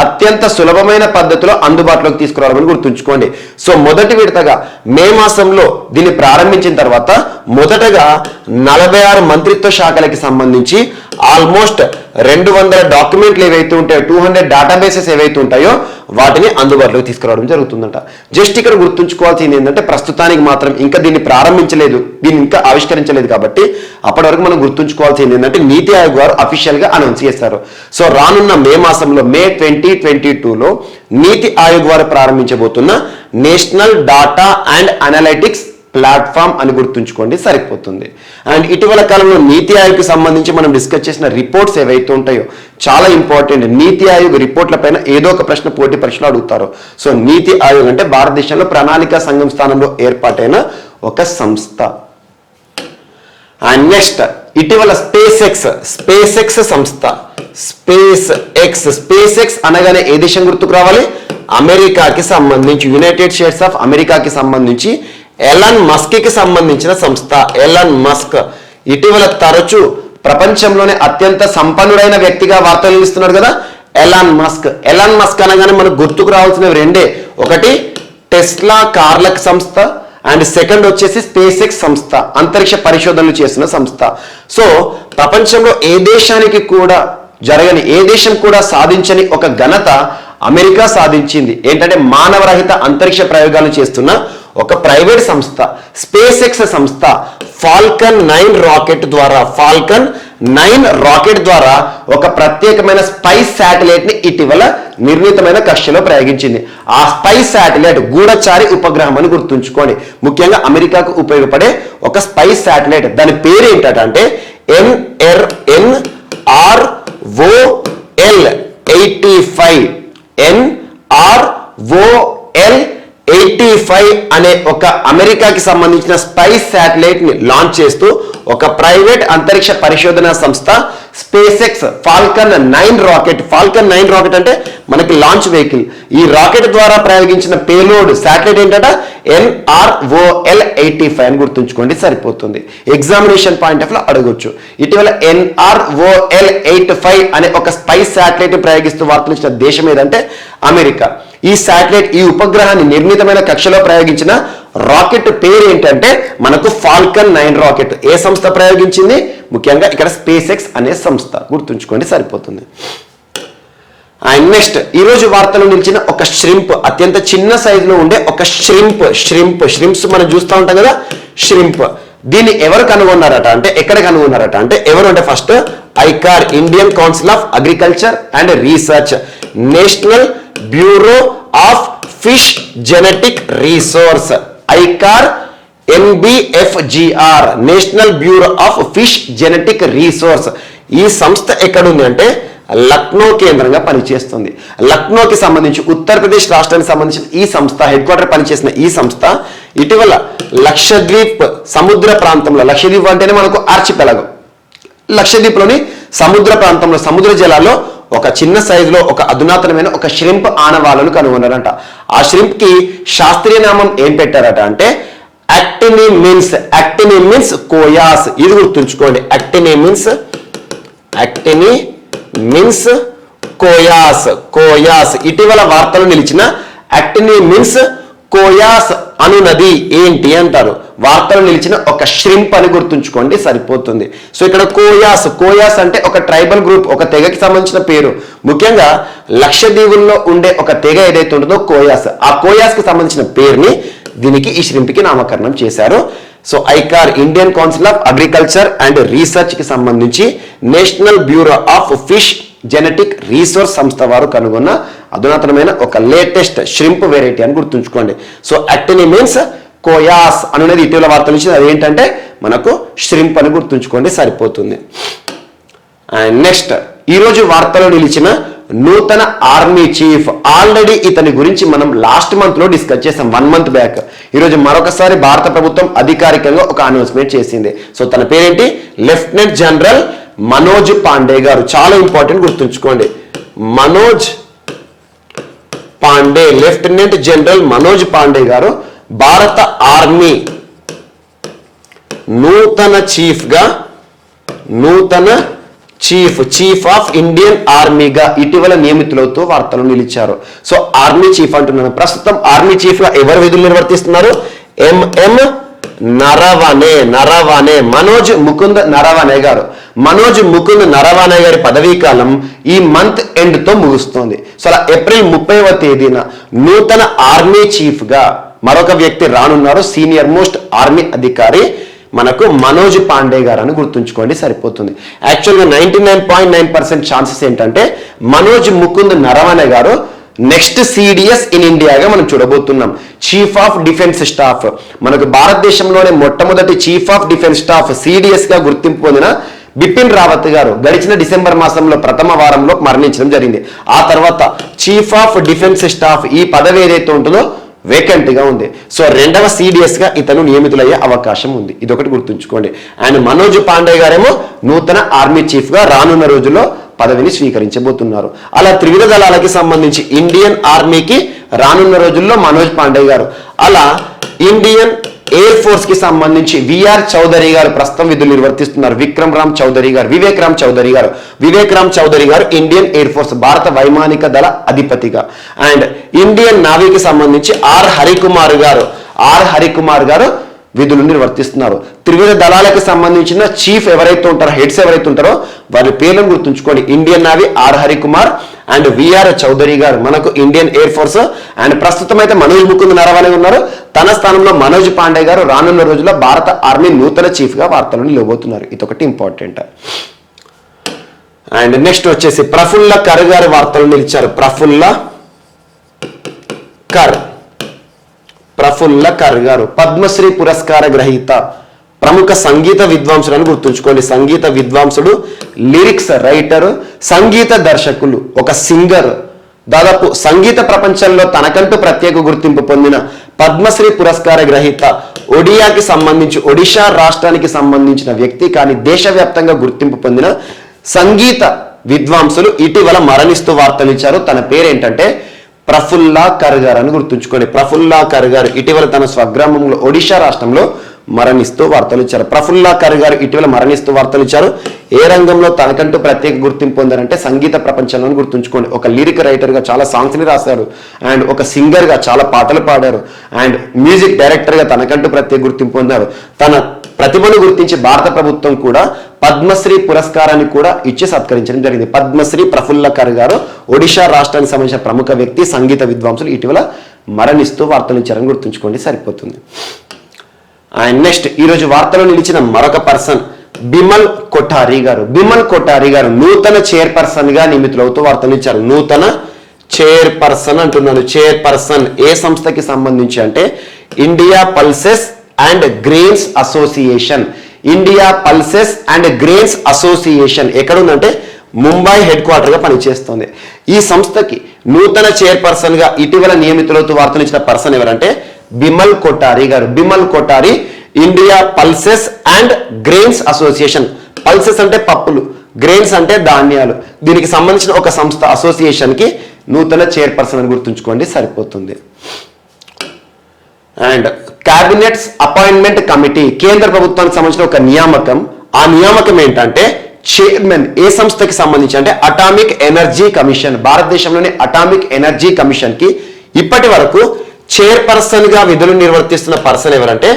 అత్యంత సులభమైన పద్ధతిలో అందుబాటులోకి తీసుకురావాలని గుర్తుంచుకోండి. సో మొదటి విడతగా మే మాసంలో దీన్ని ప్రారంభించిన తర్వాత మొదటగా 46 మంత్రిత్వ శాఖలకి సంబంధించి ఆల్మోస్ట్ 200 డాక్యుమెంట్లు ఏవైతే ఉంటాయో 200 డేటాబేసెస్ ఏవైతే ఉంటాయో వాటిని అందుబాటులోకి తీసుకురావడం జరుగుతుందంట. జస్ట్ ఇక్కడ గుర్తుంచుకోవాల్సింది ఏంటంటే ప్రస్తుతానికి మాత్రం ఇంకా దీన్ని ప్రారంభించలేదు, దీన్ని ఇంకా ఆవిష్కరించలేదు. కాబట్టి అప్పటి వరకు మనం గుర్తుంచుకోవాల్సింది ఏంటంటే నీతి ఆయోగ్ వారు అఫీషియల్ గా అనౌన్స్ చేశారు. సో రానున్న మే మాసంలో మే 2022లో నీతి ఆయోగ్ వారు ప్రారంభించబోతున్న national data and analytics platform అని గుర్తుంచుకోండి సరిపోతుంది. అండ్ ఇటీవల కాలంలో నీతి ఆయోగ్కి సంబంధించి మనం డిస్కస్ చేసిన రిపోర్ట్స్ ఏవైతే ఉంటాయో చాలా ఇంపార్టెంట్. నీతి ఆయోగ్ రిపోర్ట్ల పైన ఏదో ఒక ప్రశ్న పోటీ పరీక్షలో అడుగుతారు. సో నీతి ఆయోగ్ అంటే భారతదేశంలో ప్రణాళికా సంఘం స్థానంలో ఏర్పాటైన ఒక సంస్థ. అండ్ నెక్స్ట్ ఇటీవల స్పేస్ ఎక్స్ సంస్థ. స్పేస్ ఎక్స్ అనగానే ఏ దేశం గుర్తుకు రావాలి? అమెరికాకి సంబంధించి, యునైటెడ్ స్టేట్స్ ఆఫ్ అమెరికాకి సంబంధించి ఎలాన్ మస్క్ కి సంబంధించిన సంస్థ. ఎలాన్ మస్క్ ఇటీవల తరచూ ప్రపంచంలోనే అత్యంత సంపన్నుడైన వ్యక్తిగా వార్తలు ఇస్తున్నాడు కదా ఎలాన్ మస్క్. ఎలాన్ మస్క్ అనగానే మనకు గుర్తుకు రావాల్సినవి రెండే, ఒకటి టెస్లా కార్లకు సంస్థ అండ్ సెకండ్ వచ్చేసి స్పేస్ ఎక్స్ సంస్థ, అంతరిక్ష పరిశోధనలు చేస్తున్న సంస్థ. సో ప్రపంచంలో ఏ దేశానికి కూడా జరగని, ఏ దేశం కూడా సాధించని ఒక ఘనత అమెరికా సాధించింది. ఏంటంటే మానవరహిత అంతరిక్ష ప్రయోగాలు చేస్తున్న ఒక ప్రైవేట్ సంస్థ స్పేస్ ఎక్స్ సంస్థ ఫాల్కన్ 9 రాకెట్ ద్వారా ఒక ప్రత్యేకమైన స్పైస్ శాటిలైట్ ని ఇటీవల నిర్ణీతమైన కక్షలో ప్రయోగించింది. ఆ స్పైస్ శాటిలైట్ గూఢచారి ఉపగ్రహం అని గుర్తుంచుకోండి. ముఖ్యంగా అమెరికాకు ఉపయోగపడే ఒక స్పైస్ శాటిలైట్. దాని పేరు ఏంటంటే NROL-85 అనే ఒక అమెరికాకి సంబంధించిన స్పైస్ శాటిలైట్ ని లాంచ్ చేస్తూ ఒక ప్రైవేట్ అంతరిక్ష పరిశోధన సంస్థ స్పేస్ ఎక్స్ ఫాల్కన్ 9 రాకెట్ అంటే మనకి లాంచ్ వెహికల్. ఈ రాకెట్ ద్వారా ప్రయోగించిన పేలోడ్ శాటిలైట్ ఏంటంటే NROL-85 అని గుర్తుంచుకోండి సరిపోతుంది. ఎగ్జామినేషన్ పాయింట్ ఆఫ్ లో అడగొచ్చు. ఇటీవల NROL-85 అనే ఒక స్పైస్ శాటిలైట్ ప్రయోగిస్తూ వార్తలు ఇచ్చిన దేశం ఏదంటే అమెరికా. ఈ శాటిలైట్, ఈ ఉపగ్రహాన్ని నిర్ణీతమైన కక్షలో ప్రయోగించిన రాకెట్ పేరు ఏంటంటే మనకు ఫాల్కన్ 9 రాకెట్. ఏ సంస్థ ప్రయోగించింది? ముఖ్యంగా ఇక్కడ స్పేస్ ఎక్స్ అనే సంస్థ గుర్తుంచుకోండి సరిపోతుంది. అండ్ నెక్స్ట్ ఈరోజు వార్తలో నిలిచిన ఒక ష్రింప్, అత్యంత చిన్న సైజులో ఉండే ఒక ష్రింప్స్ మనం చూస్తూ ఉంటాం కదా ష్రింప్. దీన్ని ఎవరు కనుగొన్నారట అంటే, ఎక్కడ కనుగొన్నారట అంటే ఎవరు అంటే first ICAR, Indian council of agriculture and research, national bureau of fish genetic resource. ICAR NBFGR, national bureau of fish genetic resource. ఈ సంస్థ ఎక్కడుంది అంటే లక్నో కేంద్రంగా పనిచేస్తుంది. లక్నోకి సంబంధించి ఉత్తరప్రదేశ్ రాష్ట్రానికి సంబంధించిన ఈ సంస్థ హెడ్ క్వార్టర్ పనిచేసిన ఈ సంస్థ ఇటీవల లక్షద్వీప్ సముద్ర ప్రాంతంలో, లక్షద్వీప్ అంటేనే మనకు ఆర్చిపెలగో, లక్షద్వీప్లోని సముద్ర ప్రాంతంలో సముద్ర జలాల్లో ఒక చిన్న సైజులో ఒక అధునాతనమైన ఒక ష్రింప్ ఆనవాళ్ళను కనుగొన్నారంట. ఆ ష్రింప్ కి శాస్త్రీయ నామం ఏం పెట్టారట అంటే యాక్టిని మీన్స్ కోయాస్. ఇది గుర్తుంచుకోండి, యాక్టిని మీన్స్ కోయాస్. ఇటీవల వార్తలు నిలిచిన యాక్టిని మీన్స్ కోయాస్ అనునది ఏంటి అంటారు. వార్తలు నిలిచిన ఒక ష్రింప్ అని గుర్తుంచుకోండి సరిపోతుంది. సో ఇక్కడ కోయాస్ అంటే ఒక ట్రైబల్ గ్రూప్, ఒక తెగకి సంబంధించిన పేరు. ముఖ్యంగా లక్షద్వీపుల్లో ఉండే ఒక తెగ ఏదైతే ఉంటుందో కోయాస్, ఆ కోయాస్ కి సంబంధించిన పేరుని దీనికి ఈ ష్రింప్కి నామకరణం చేశారు. So ICAR, Indian council of agriculture and research కి సంబంధించి national bureau of fish genetic resource సంస్థ వారు కనుగొన్న అధునాతనమైన ఒక లేటెస్ట్ ష్రింప్ వెరైటీ అని గుర్తుంచుకోండి. సో అక్టిని మీన్స్ కోయాస్ అనేది ఇటీవల వార్తలు ఇచ్చింది. అది ఏంటంటే మనకు ష్రింప్ అని గుర్తుంచుకోండి సరిపోతుంది. అండ్ నెక్స్ట్ ఈరోజు వార్తలో నిలిచిన నూతన ఆర్మీ చీఫ్, ఆల్రెడీ ఇతని గురించి మనం లాస్ట్ మంత్ లో డిస్కస్ చేసాం 1 month బ్యాక్. ఈరోజు మరొకసారి భారత ప్రభుత్వం అధికారికంగా ఒక అనౌన్స్మెంట్ చేసింది. సో తన పేరేంటి? లెఫ్టినెంట్ జనరల్ మనోజ్ పాండే గారు. చాలా ఇంపార్టెంట్, గుర్తుంచుకోండి. మనోజ్ పాండే, లెఫ్టినెంట్ జనరల్ మనోజ్ పాండే గారు భారత ఆర్మీ నూతన చీఫ్ ఆఫ్ ఇండియన్ ఆర్మీగా ఇటీవల నియమితులవుతూ వార్తలు నిలిచారు. సో ఆర్మీ చీఫ్ అంటున్నాను. ప్రస్తుతం ఆర్మీ చీఫ్ గా ఎవరు విధులు నిర్వర్తిస్తున్నారు? ఎంఎం నరవనే మనోజ్ ముకుంద్ నరవనే గారు. మనోజ్ ముకుంద్ నరవనే గారి పదవీ కాలం ఈ మంత్ ఎండ్ తో ముగుస్తోంది. సో అలా ఏప్రిల్ 30వ తేదీన నూతన ఆర్మీ చీఫ్ గా మరొక వ్యక్తి రానున్నారు. సీనియర్ మోస్ట్ ఆర్మీ అధికారి మనకు మనోజ్ పాండే గారు అని గుర్తుంచుకోండి సరిపోతుంది. యాక్చువల్గా 99.9% ఛాన్సెస్ ఏంటంటే మనోజ్ ముకుంద్ నరవనే గారు నెక్స్ట్ సిడిఎస్ ఇన్ ఇండియాగా మనం చూడబోతున్నాం. చీఫ్ ఆఫ్ డిఫెన్స్ స్టాఫ్, మనకు భారతదేశంలోనే మొట్టమొదటి chief of defence staff CDS గా గుర్తింపు పొందిన బిపిన్ రావత్ గారు గడిచిన డిసెంబర్ మాసంలో ప్రథమ వారంలో మరణించడం జరిగింది. ఆ తర్వాత చీఫ్ ఆఫ్ డిఫెన్స్ స్టాఫ్ ఈ పదవి ఏదైతే ఉంటుందో వేకెంట్ గా ఉంది. సో రెండవ సిడిఎస్ గా ఇతను నియమితులయ్యే అవకాశం ఉంది. ఇదొకటి గుర్తుంచుకోండి. అండ్ మనోజ్ పాండే గారేమో నూతన ఆర్మీ చీఫ్ గా రానున్న రోజుల్లో పదవిని స్వీకరించబోతున్నారు. అలా త్రివిధ దళాలకి సంబంధించి ఇండియన్ ఆర్మీకి రానున్న రోజుల్లో మనోజ్ పాండే గారు, అలా ఇండియన్ ఎయిర్ ఫోర్స్ కి సంబంధించి విఆర్ చౌదరి గారు ప్రస్తుతం విధులు నిర్వర్తిస్తున్నారు. వివేక్ రామ్ చౌదరి గారు ఇండియన్ ఎయిర్ ఫోర్స్ భారత వైమానిక దళ అధిపతిగా. అండ్ ఇండియన్ నావీకి సంబంధించి ఆర్ హరికుమార్ గారు విధులు నిర్వర్తిస్తున్నారు. త్రివిధ దళాలకు సంబంధించిన చీఫ్ ఎవరైతే ఉంటారో, హెడ్స్ ఎవరైతే ఉంటారో వారి పేర్లను గుర్తుంచుకోండి. Indian Navy R Harikumar and V R Chaudhari గారు మనకు ఇండియన్ ఎయిర్ ఫోర్స్. అండ్ ప్రస్తుతం అయితే మనోజ్ ముకుంద్ నరవనే ఉన్నారు. తన స్థానంలో మనోజ్ పాండే గారు రానున్న రోజుల్లో భారత ఆర్మీ నూతన చీఫ్ గా వార్తలను నిలవబోతున్నారు. ఇదొకటి ఇంపార్టెంట్. అండ్ నెక్స్ట్ వచ్చేసి ప్రఫుల్ల కర్ గారు వార్తలు నిలిచారు. ప్రఫుల్ల కర్ గారు పద్మశ్రీ పురస్కార గ్రహీత, ప్రముఖ సంగీత విద్వాంసుడు అని గుర్తుంచుకోండి. సంగీత విద్వాంసుడు, లిరిక్స్ రైటర్, సంగీత దర్శకులు, ఒక సింగర్, దాదాపు సంగీత ప్రపంచంలో తనకంటూ ప్రత్యేక గుర్తింపు పొందిన పద్మశ్రీ పురస్కార గ్రహీత, ఒడిషా రాష్ట్రానికి సంబంధించిన వ్యక్తి, కానీ దేశవ్యాప్తంగా గుర్తింపు పొందిన సంగీత విద్వాంసులు ఇటీవల మరణిస్తూ వార్తలిచ్చారు. తన పేరేంటంటే ప్రఫుల్లా కర్ గారు అని గుర్తుంచుకోండి. ప్రఫుల్లా కర్ గారు ఇటీవల తన స్వగ్రామంలో ఒడిషా రాష్ట్రంలో మరణిస్తూ వార్తలు ఇచ్చారు. ప్రఫుల్లా కర్ గారు ఇటీవల మరణిస్తూ వార్తలు ఇచ్చారు. ఏ రంగంలో తనకంటూ ప్రత్యేక గుర్తింపు పొందారంటే సంగీత ప్రపంచంలో గుర్తుంచుకోండి. ఒక లిరిక్ రైటర్ గా చాలా సాంగ్స్ ని రాశారు. అండ్ ఒక సింగర్ గా చాలా పాటలు పాడారు. అండ్ మ్యూజిక్ డైరెక్టర్ గా తనకంటూ ప్రత్యేక గుర్తింపు పొందారు. తన ప్రతిభను గుర్తించి భారత ప్రభుత్వం కూడా పద్మశ్రీ పురస్కారాన్ని కూడా ఇచ్చి సత్కరించడం జరిగింది. పద్మశ్రీ ప్రఫుల్ల కర్ గారు ఒడిషా రాష్ట్రానికి సంబంధించిన ప్రముఖ వ్యక్తి, సంగీత విద్వాంసులు ఇటీవల మరణిస్తూ వార్తలు ఇచ్చారని గుర్తుంచుకోండి సరిపోతుంది. అండ్ నెక్స్ట్ ఈరోజు వార్తలో నిలిచిన మరొక పర్సన్ బిమల్ కొఠారి గారు నూతన చైర్పర్సన్ గా నియమితులవుతూ వార్తలు ఇచ్చారు. నూతన చైర్పర్సన్ అంటున్నాను. చైర్పర్సన్ ఏ సంస్థకి సంబంధించి అంటే India Pulses and Grains association. ఎక్కడ ఉందంటే ముంబై హెడ్ క్వార్టర్ గా పనిచేస్తుంది. ఈ సంస్థకి నూతన చైర్పర్సన్ గా ఇటీవల నియమితులవుతూ వార్తలు ఇచ్చిన పర్సన్ ఎవరంటే బిమల్ కొఠారి గారు. Bimal Kothari India Pulses and Grains Association. Pulses అంటే పప్పులు, గ్రెయిన్స్ అంటే ధాన్యాలు. దీనికి సంబంధించిన ఒక సంస్థ అసోసియేషన్ కి నూతన చైర్పర్సన్ అని గుర్తుంచుకోండి సరిపోతుంది. అండ్ క్యాబినెట్స్ అపాయింట్మెంట్ కమిటీ, కేంద్ర ప్రభుత్వానికి సంబంధించిన ఒక నియామకం. ఆ నియామకం ఏంటంటే చైర్మన్ ఏ సంస్థకి సంబంధించి అంటే అటామిక్ ఎనర్జీ కమిషన్. భారతదేశంలోని అటామిక్ ఎనర్జీ కమిషన్ కి ఇప్పటి వరకు చైర్పర్సన్ గా విధులు నిర్వర్తిస్తున్న పర్సన్ ఎవరంటే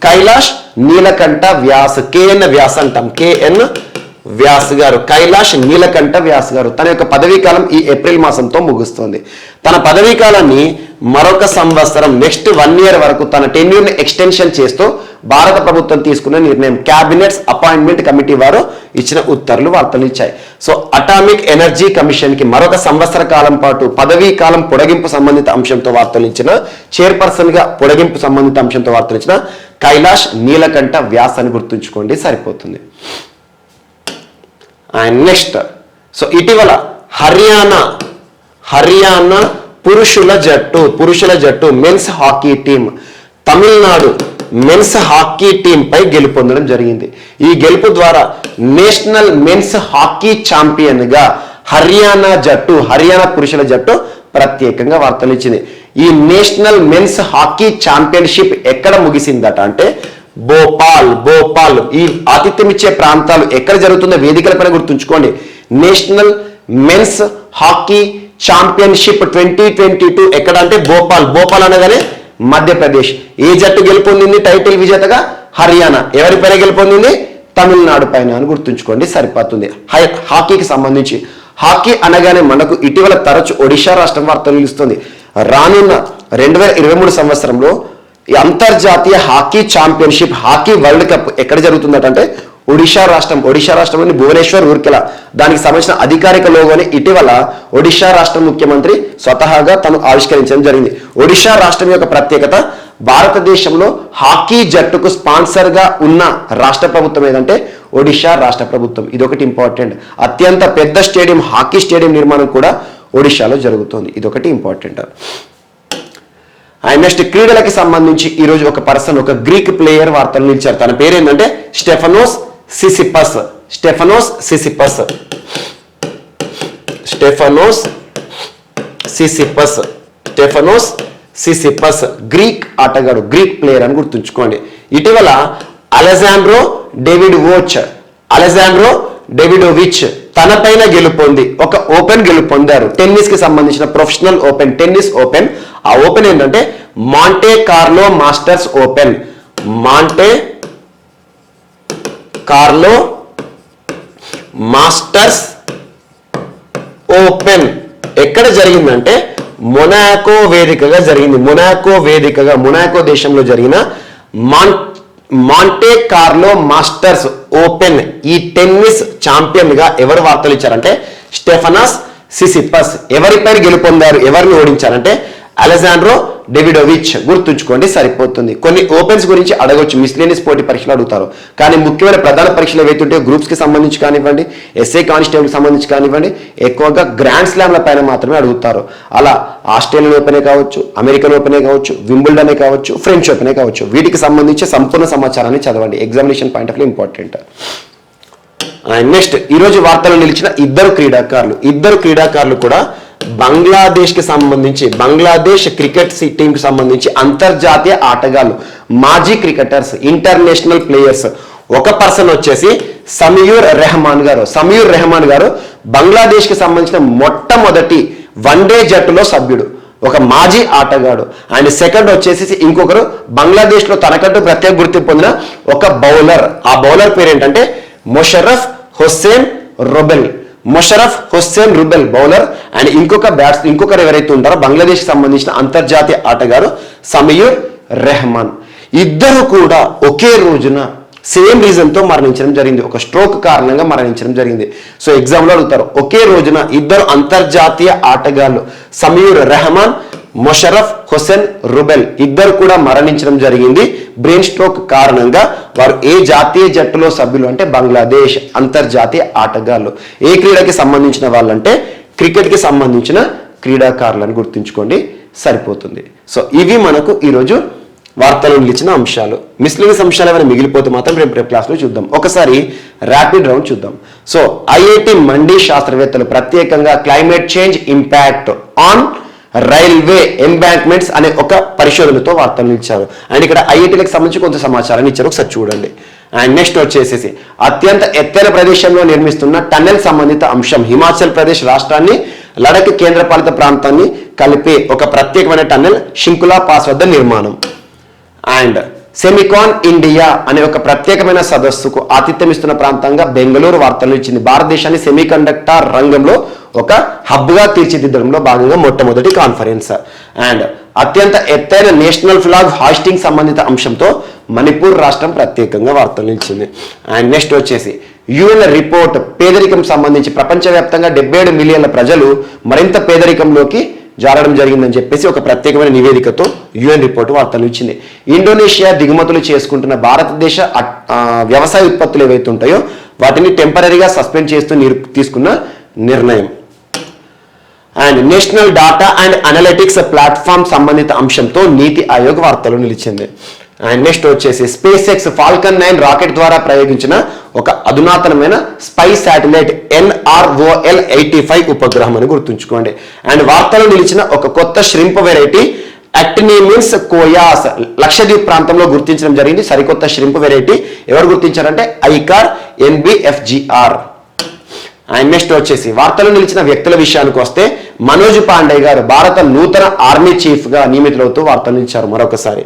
కైలాష్ నీలకంఠ వ్యాస్. కేఎన్ వ్యాస్ అంటాం. కేఎన్ వ్యాస్ గారు, కైలాష్ నీలకంఠ వ్యాస్ గారు. తన యొక్క పదవీ కాలం ఈ ఏప్రిల్ మాసంతో ముగుస్తుంది. తన పదవీ కాలాన్ని మరొక సంవత్సరం నెక్స్ట్ 1 year వరకు తన టెన్యూర్ని ఎక్స్టెన్షన్ చేస్తూ భారత ప్రభుత్వం తీసుకున్న నిర్ణయం. క్యాబినెట్స్ అపాయింట్మెంట్ కమిటీ వారు ఇచ్చిన ఉత్తర్వులు వార్తలు ఇచ్చాయి. సో అటామిక్ ఎనర్జీ కమిషన్ కి మరొక సంవత్సర కాలం పాటు పదవీ కాలం పొడిగింపు సంబంధిత అంశంతో వార్తలు ఇచ్చిన చైర్పర్సన్ గా పొడిగింపు సంబంధిత అంశంతో వార్తలు ఇచ్చిన కైలాష్ నీలకంఠ వ్యాస్ అని గుర్తుంచుకోండి, సరిపోతుంది. అండ్ నెక్స్ట్, సో ఇటీవల హర్యానా పురుషుల జట్టు men's hockey team Tamil Nadu men's hockey team పై గెలుపొందడం జరిగింది. ఈ గెలుపు ద్వారా నేషనల్ మెన్స్ హాకీ ఛాంపియన్ గా హర్యానా పురుషుల జట్టు ప్రత్యేకంగా వార్తలు ఇచ్చింది. ఈ నేషనల్ మెన్స్ హాకీ ఛాంపియన్షిప్ ఎక్కడ ముగిసిందట అంటే భోపాల్. ఈ ఆతిథ్యం ఇచ్చే ప్రాంతాలు ఎక్కడ జరుగుతుందో వేదికల పైన గుర్తుంచుకోండి. నేషనల్ మెన్స్ హాకీ ఛాంపియన్షిప్ 2022 ఎక్కడ అంటే భోపాల్ అనగానే మధ్యప్రదేశ్. ఏ జట్టు గెలుపొందింది టైటిల్ విజేతగా? హర్యానా. ఎవరి పైన గెలుపొందింది? తమిళనాడు పైన అని గుర్తుంచుకోండి, సరిపోతుంది. హాకీకి సంబంధించి హాకీ అనగానే మనకు ఇటీవల తరచు ఒడిషా రాష్ట్రం వార్తలు నిలుస్తుంది. రానున్న 2023 సంవత్సరంలో ఈ అంతర్జాతీయ hockey championship hockey world cup ఎక్కడ జరుగుతుందంటే ఒడిషా రాష్ట్రంలోని భువనేశ్వర్ ఊర్కెల. దానికి సంబంధించిన అధికారిక లోగోని ఇటీవల ఒడిషా రాష్ట్ర ముఖ్యమంత్రి స్వతహాగా తను ఆవిష్కరించడం జరిగింది. ఒడిషా రాష్ట్రం యొక్క ప్రత్యేకత, భారతదేశంలో హాకీ జట్టుకు స్పాన్సర్ గా ఉన్న రాష్ట్ర ప్రభుత్వం ఏదంటే ఒడిషా రాష్ట్ర ప్రభుత్వం. ఇదొకటి ఇంపార్టెంట్. అత్యంత పెద్ద స్టేడియం, హాకీ స్టేడియం నిర్మాణం కూడా ఒడిషాలో జరుగుతుంది. ఇదొకటి ఇంపార్టెంట్. అండ్ నెక్స్ట్, క్రీడలకి సంబంధించి ఈరోజు ఒక గ్రీక్ ప్లేయర్ వార్తలు నిలిచారు. తన పేరు ఏంటంటే స్టెఫనోస్ సిసిపస్ గ్రీక్ ఆటగాడు, గ్రీక్ ప్లేయర్ అని గుర్తుంచుకోండి. ఇటీవల అలెజాండ్రో డేవిడోవిచ్ తన పైన గెలుపొంది ఒక ఓపెన్ గెలుపొందారు. టెన్నిస్ కి సంబంధించిన ప్రొఫెషనల్ ఓపెన్, టెన్నిస్ ఓపెన్. ఆ ఓపెన్ ఏంటంటే మాంటే కార్లో మాస్టర్స్ ఓపెన్. మాంటే కార్లో మాస్టర్స్ ఓపెన్ ఎక్కడ జరిగిందంటే మొనాకో వేదికగా జరిగింది. మొనాకో దేశంలో జరిగిన మాంటే కార్లో మాస్టర్స్ ఓపెన్ ఈ టెన్నిస్ ఛాంపియన్ గా ఎవరు వార్తలు ఇచ్చారంటే స్టెఫనస్ సిసిపస్. ఎవరిపైన గెలుపొందారు, ఎవరిని ఓడించారంటే అలెజాండ్రో డేవిడోవిచ్. గుర్తుంచుకోండి, సరిపోతుంది. కొన్ని ఓపెన్స్ గురించి అడగొచ్చు, మిస్లేనియస్ పోటీ పరీక్షలు అడుగుతారు. కానీ ముఖ్యమైన ప్రధాన పరీక్షలు ఏవైతుంటే గ్రూప్స్ కి సంబంధించి కానివ్వండి, ఎస్ఏ కానిస్టేబుల్ కి సంబంధించి కానివ్వండి, ఎక్కువగా గ్రాండ్ స్లామ్ల పైన మాత్రమే అడుగుతారు. అలా ఆస్ట్రేలియన్ ఓపెనే కావచ్చు, అమెరికన్ ఓపెనే కావచ్చు, వింబుల్డనే కావచ్చు, ఫ్రెంచ్ ఓపెనే కావచ్చు. వీటికి సంబంధించి సంపూర్ణ సమాచారాన్ని చదవండి, examination point of view important. Next, ఈరోజు వార్తలు నిలిచిన ఇద్దరు క్రీడాకారులు కూడా బంగ్లాదేశ్ క్రికెట్ టీం కి సంబంధించి అంతర్జాతీయ ఆటగాళ్ళు, మాజీ క్రికెటర్స్, ఇంటర్నేషనల్ ప్లేయర్స్. ఒక పర్సన్ వచ్చేసి సమీర్ రెహమాన్ గారు బంగ్లాదేశ్ కి సంబంధించిన మొట్టమొదటి వన్డే జట్టులో సభ్యుడు, ఒక మాజీ ఆటగాడు. అండ్ సెకండ్ వచ్చేసి ఇంకొకరు బంగ్లాదేశ్ లో తనకంటూ ప్రత్యేక గుర్తింపు పొందిన ఒక బౌలర్. ఆ బౌలర్ పేరు ఏంటంటే మొషరఫ్ హుస్సేన్ రుబెల్ బౌలర్. అండ్ ఇంకొకరు ఎవరైతే ఉంటారో బంగ్లాదేశ్ కి సంబంధించిన అంతర్జాతీయ ఆటగారు సమీర్ రెహమాన్. ఇద్దరు కూడా ఒకే రోజున సేమ్ రీజన్ తో మరణించడం జరిగింది, ఒక స్ట్రోక్ కారణంగా మరణించడం జరిగింది. సో ఎగ్జామ్ లో అడుగుతారు, ఒకే రోజున ఇద్దరు అంతర్జాతీయ ఆటగాళ్ళు సమీర్ రెహమాన్, మొషరఫ్ హుస్సేన్ రుబెల్ ఇద్దరు కూడా మరణించడం జరిగింది బ్రెయిన్ స్ట్రోక్ కారణంగా. వారు ఏ జాతీయ జట్టులో సభ్యులు అంటే బంగ్లాదేశ్ అంతర్జాతీయ ఆటగాళ్ళు. ఏ క్రీడకి సంబంధించిన వాళ్ళంటే క్రికెట్ కి సంబంధించిన క్రీడాకారులను గుర్తుంచుకోండి, సరిపోతుంది. సో ఇవి మనకు ఈరోజు వార్తలు నిలిచిన అంశాలు. మిస్లీనియస్ అంశాలు ఏమైనా మిగిలిపోతే మాత్రం రేపు క్లాస్లో చూద్దాం. ఒకసారి ర్యాపిడ్ రౌండ్ చూద్దాం. సో ఐఐటి మండి శాస్త్రవేత్తలు ప్రత్యేకంగా climate change impact on railway embankments అనే ఒక పరిశోధనతో వార్తలు ఇచ్చారు. అండ్ ఇక్కడ ఐఐటీలకు సంబంధించి కొంత సమాచారాన్ని ఇచ్చారు, ఒకసారి చూడండి. అండ్ నెక్స్ట్ వచ్చేసేసి అత్యంత ఎత్తైన ప్రదేశంలో నిర్మిస్తున్న టన్నెల్ సంబంధిత అంశం. హిమాచల్ ప్రదేశ్ రాష్ట్రాన్ని లడఖ్ కేంద్రపాలిత ప్రాంతాన్ని కలిపే ఒక ప్రత్యేకమైన టన్నెల్ షింకులా పాస్ వద్ద నిర్మాణం. అండ్ సెమికాన్ ఇండియా అనే ఒక ప్రత్యేకమైన సదస్సుకు ఆతిథ్యం ఇస్తున్న ప్రాంతంగా బెంగళూరు వార్తలు ఇచ్చింది. భారతదేశాన్ని సెమీకండక్టర్ రంగంలో ఒక హబ్గా తీర్చిదిద్దడంలో భాగంగా మొట్టమొదటి కాన్ఫరెన్స్. అండ్ అత్యంత ఎత్తైన నేషనల్ ఫ్లాగ్ హాయిస్టింగ్ సంబంధిత అంశంతో మణిపూర్ రాష్ట్రం ప్రత్యేకంగా వార్తలు నిలిచింది. అండ్ నెక్స్ట్ వచ్చేసి యుఎన్ రిపోర్ట్ పేదరికం సంబంధించి ప్రపంచవ్యాప్తంగా 77 మిలియన్ల ప్రజలు మరింత పేదరికంలోకి జారడం జరిగిందని చెప్పేసి ఒక ప్రత్యేకమైన నివేదికతో యుఎన్ రిపోర్ట్ వార్తలు ఇచ్చింది. ఇండోనేషియా దిగుమతులు చేసుకుంటున్న భారతదేశ వ్యవసాయ ఉత్పత్తులు ఏవైతే ఉంటాయో వాటిని టెంపరీగా సస్పెండ్ చేస్తూ తీసుకున్న నిర్ణయం. And national data and analytics platform సంబంధిత అంశంతో నీతి ఆయోగ్ వార్తలు నిలిచింది. అండ్ నెక్స్ట్ వచ్చేసి స్పేస్ ఎక్స్ ఫాల్కన్ 9 రాకెట్ ద్వారా ప్రయోగించిన ఒక అధునాతనమైన స్పై శాటిలైట్ NROL 85 ఉపగ్రహం అని గుర్తుంచుకోండి. అండ్ వార్తలు నిలిచిన ఒక కొత్త ష్రింప్ వెరైటీ యాక్టినిమిన్స్ కోయాస్ లక్షద్వీప్ ప్రాంతంలో గుర్తించడం జరిగింది. సరికొత్త ష్రింప్ వెరైటీ ఎవరు గుర్తించారంటే ఐకార్ NBFGR. అండ్ నెక్స్ట్ వచ్చేసి వార్తలు నిలిచిన వ్యక్తుల విషయానికి వస్తే మనోజ్ పాండే గారు భారత నూతన ఆర్మీ చీఫ్ గా నియమితులవుతూ వార్తలు నిలిచారు మరొకసారి.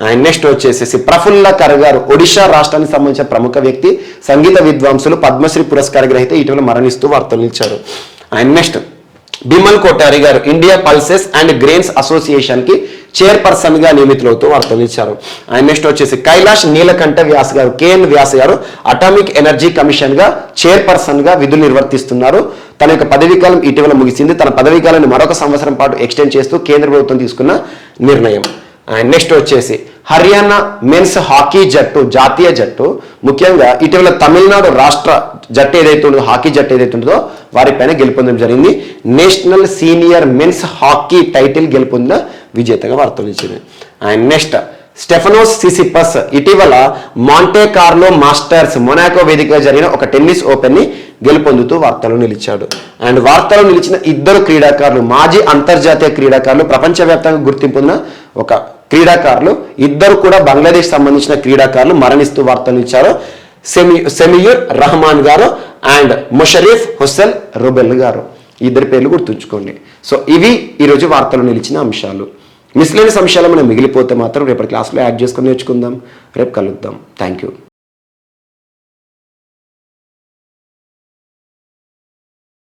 అండ్ నెక్స్ట్ వచ్చేసి ప్రఫుల్ల కర్ గారు ఒడిషా రాష్ట్రానికి సంబంధించిన ప్రముఖ వ్యక్తి, సంగీత విద్వాంసులు, పద్మశ్రీ పురస్కార గ్రహీత, ఇటీవల మరణిస్తూ వార్తలు నిలిచారు. అండ్ నెక్స్ట్ బిమల్ కోటారి గారు India Pulses and Grains association కి చైర్పర్సన్ గా నియమితులవుతూ వార్తలు ఇచ్చారు. అండ్ నెక్స్ట్ వచ్చేసి కైలాష్ నీలకంఠ వ్యాస్ గారు KN వ్యాస్ గారు అటామిక్ ఎనర్జీ కమిషన్ గా చైర్పర్సన్ గా విధులు నిర్వర్తిస్తున్నారు. తన యొక్క పదవీకాలం ఇటీవల ముగిసింది. తన పదవీకాలాన్ని మరొక సంవత్సరం పాటు ఎక్స్టెండ్ చేస్తూ కేంద్ర ప్రభుత్వం తీసుకున్న నిర్ణయం. అండ్ నెక్స్ట్ వచ్చేసి హర్యానా మెన్స్ హాకీ జట్టు జాతీయ జట్టు ముఖ్యంగా ఇటీవల తమిళనాడు రాష్ట్ర జట్టు ఏదైతే ఉందో హాకీ జట్టు ఏదైతే ఉంటుందో వారిపైన గెలుపొందడం జరిగింది. National senior men's hockey title గెలుపొందిన విజేతగా వార్తలు ఇచ్చింది. అండ్ నెక్స్ట్ స్టెఫనోస్ సిసిపస్ ఇటీవల మాంటే కార్లో మాస్టర్స్ మొనాకో వేదికగా జరిగిన ఒక టెన్నిస్ ఓపెన్ ని గెలుపొందుతూ వార్తలు నిలిచాడు. అండ్ వార్తలు నిలిచిన ఇద్దరు క్రీడాకారులు మాజీ అంతర్జాతీయ క్రీడాకారులు ప్రపంచవ్యాప్తంగా గుర్తింపు పొందిన ఒక క్రీడాకారులు ఇద్దరు కూడా బంగ్లాదేశ్ సంబంధించిన క్రీడాకారులు మరణిస్తూ వార్తలు ఇచ్చారు. సెమియూర్ రహమాన్ గారు అండ్ ముషరీఫ్ హుస్సేన్ రుబెల్ గారు, ఇద్దరి పేర్లు గుర్తుంచుకోండి. సో ఇవి ఈరోజు వార్తలు నిలిచిన అంశాలు. మిస్లేనియస్ అంశాలు మనం మిగిలిపోతే మాత్రం రేపటి క్లాస్లో యాడ్ చేసుకొని నేర్చుకుందాం. రేపు కలుద్దాం. Thank you.